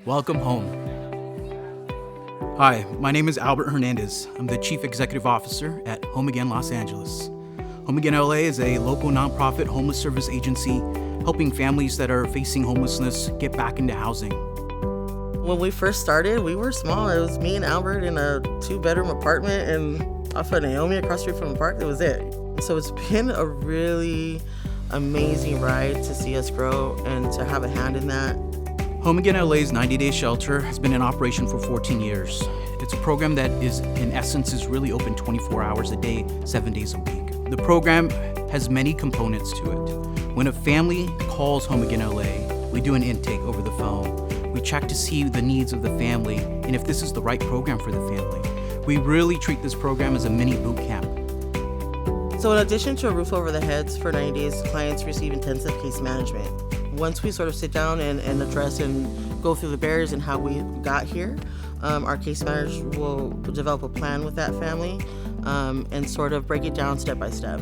Welcome home. Hi, my name is Albert Hernandez. I'm the Chief Executive Officer at Home Again Los Angeles. Home Again LA is a local nonprofit homeless service agency helping families that are facing homelessness get back into housing. When we first started, we were small. It was me and Albert in a 2-bedroom apartment and off of Naomi across the street from the park. That was it. So it's been a really amazing ride to see us grow and to have a hand in that. Home Again LA's 90-day shelter has been in operation for 14 years. It's a program that in essence is really open 24 hours a day, 7 days a week. The program has many components to it. When a family calls Home Again LA, we do an intake over the phone. We check to see the needs of the family and if this is the right program for the family. We really treat this program as a mini boot camp. So in addition to a roof over their heads for 90 days, clients receive intensive case management. Once we sort of sit down and address and go through the barriers and how we got here, our case managers will develop a plan with that family and sort of break it down step by step.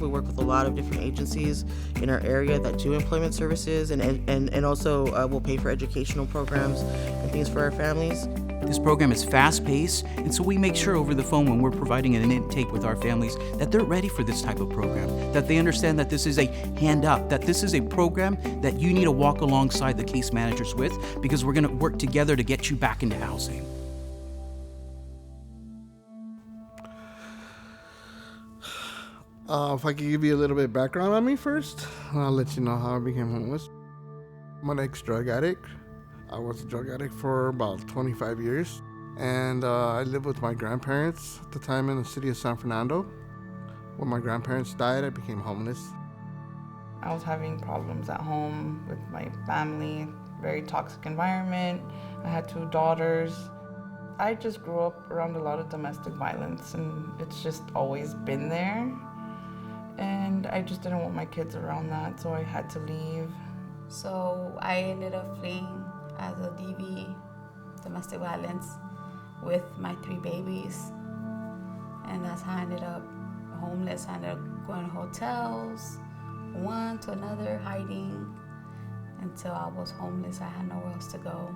We work with a lot of different agencies in our area that do employment services and also will pay for educational programs and things for our families. This program is fast-paced, and so we make sure over the phone when we're providing an intake with our families that they're ready for this type of program, that they understand that this is a hand up, that this is a program that you need to walk alongside the case managers with because we're going to work together to get you back into housing. If I could give you a little bit of background on me first, I'll let you know how I became homeless. I'm an ex-drug addict. I was a drug addict for about 25 years, and I lived with my grandparents at the time in the city of San Fernando. When my grandparents died, I became homeless. I was having problems at home with my family, very toxic environment. I had 2 daughters. I just grew up around a lot of domestic violence, and it's just always been there. And I just didn't want my kids around that, so I had to leave. So I ended up fleeing as a DV, domestic violence, with my 3 babies. And that's how I ended up homeless. I ended up going to hotels, one to another, hiding, until I was homeless. I had nowhere else to go.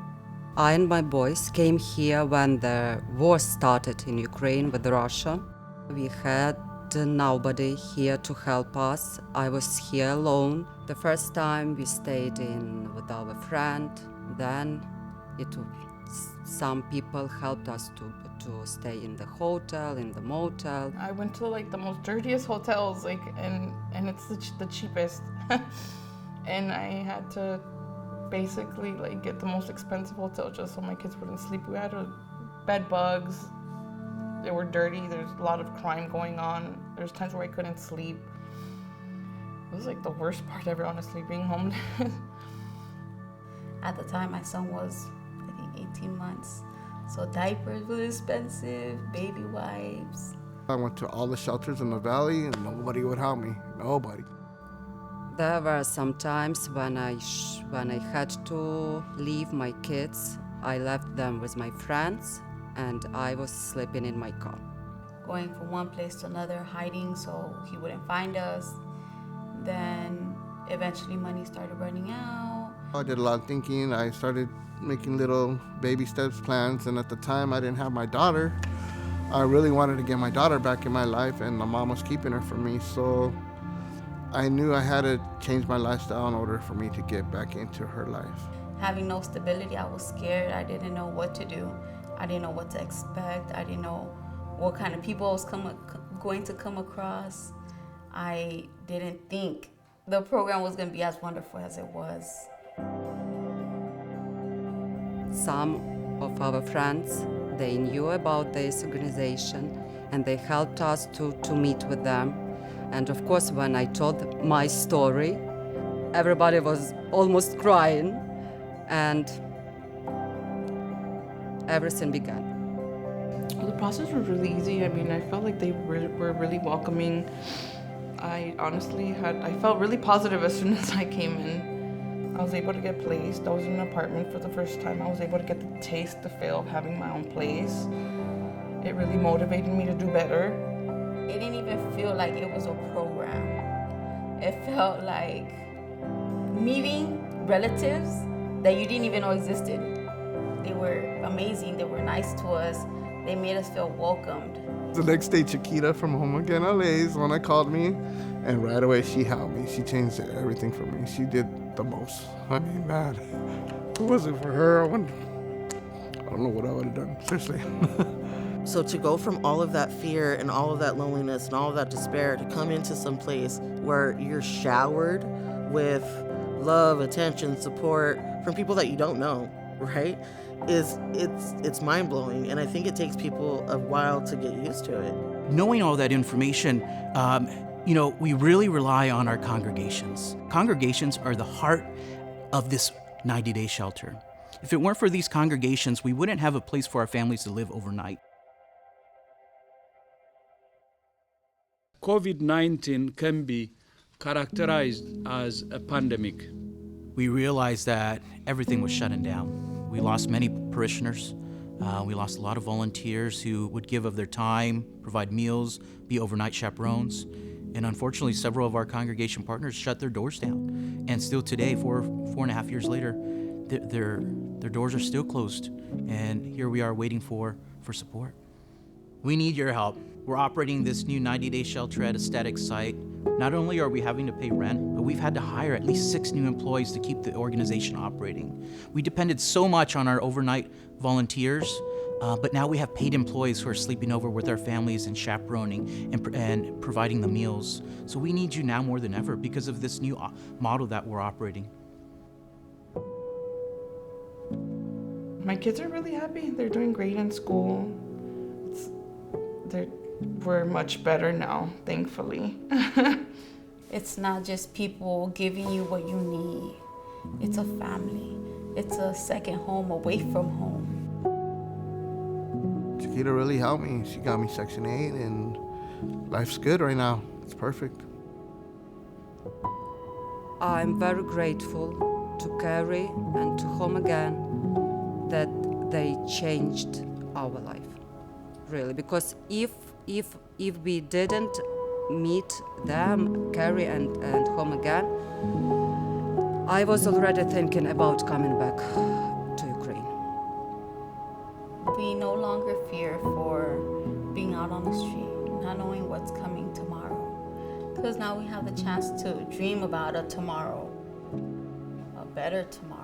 I and my boys came here when the war started in Ukraine with Russia. We had nobody here to help us. I was here alone. The first time we stayed in with our friend, then some people helped us to stay in the hotel, in the motel. I went to like the most dirtiest hotels, and it's the cheapest. And I had to basically get the most expensive hotel just so my kids wouldn't sleep. We had bed bugs. They were dirty. There's a lot of crime going on. There's times where I couldn't sleep. It was the worst part ever, honestly, being homeless. At the time, my son was, I think, 18 months. So diapers were expensive, baby wipes. I went to all the shelters in the valley and nobody would help me. Nobody. There were some times when I had to leave my kids. I left them with my friends and I was sleeping in my car. Going from one place to another, hiding so he wouldn't find us. Then eventually money started running out. I did a lot of thinking. I started making little baby steps plans, and at the time I didn't have my daughter. I really wanted to get my daughter back in my life, and my mom was keeping her from me, so I knew I had to change my lifestyle in order for me to get back into her life. Having no stability, I was scared. I didn't know what to do. I didn't know what to expect. I didn't know what kind of people I was going to come across. I didn't think the program was going to be as wonderful as it was. Some of our friends, they knew about this organization and they helped us to meet with them. And of course, when I told my story, everybody was almost crying and everything began. Well, the process was really easy. I mean, I felt like they were really welcoming. I felt really positive as soon as I came in. I was able to get placed. I was in an apartment for the first time. I was able to get the taste, the feel of having my own place. It really motivated me to do better. It didn't even feel like it was a program. It felt like meeting relatives that you didn't even know existed. They were amazing. They were nice to us. They made us feel welcomed. The next day, Chiquita from Home Again LA is the one that called me, and right away she helped me. She changed everything for me. She did the most. I mean, man, if it wasn't for her, I don't know what I would have done, seriously. So to go from all of that fear and all of that loneliness and all of that despair to come into some place where you're showered with love, attention, support from people that you don't know, right? It's mind-blowing, and I think it takes people a while to get used to it. Knowing all that information, we really rely on our congregations. Congregations are the heart of this 90-day shelter. If it weren't for these congregations, we wouldn't have a place for our families to live overnight. COVID-19 can be characterized as a pandemic. We realized that everything was shutting down. We lost many parishioners. We lost a lot of volunteers who would give of their time, provide meals, be overnight chaperones. And unfortunately, several of our congregation partners shut their doors down. And still today, four and a half years later, their doors are still closed. And here we are waiting for support. We need your help. We're operating this new 90-day shelter at a static site. Not only are we having to pay rent, but we've had to hire at least 6 new employees to keep the organization operating. We depended so much on our overnight volunteers, but now we have paid employees who are sleeping over with our families and chaperoning and providing the meals. So we need you now more than ever because of this new model that we're operating. My kids are really happy. They're doing great in school. We're much better now, thankfully. It's not just people giving you what you need. It's a family. It's a second home away from home. Chiquita really helped me. She got me Section 8, and life's good right now. It's perfect. I'm very grateful to Carrie and to Home Again that they changed our life, really, because if we didn't meet them, Carrie and Home Again, I was already thinking about coming back to Ukraine. We no longer fear for being out on the street, not knowing what's coming tomorrow. Because now we have the chance to dream about a tomorrow, a better tomorrow.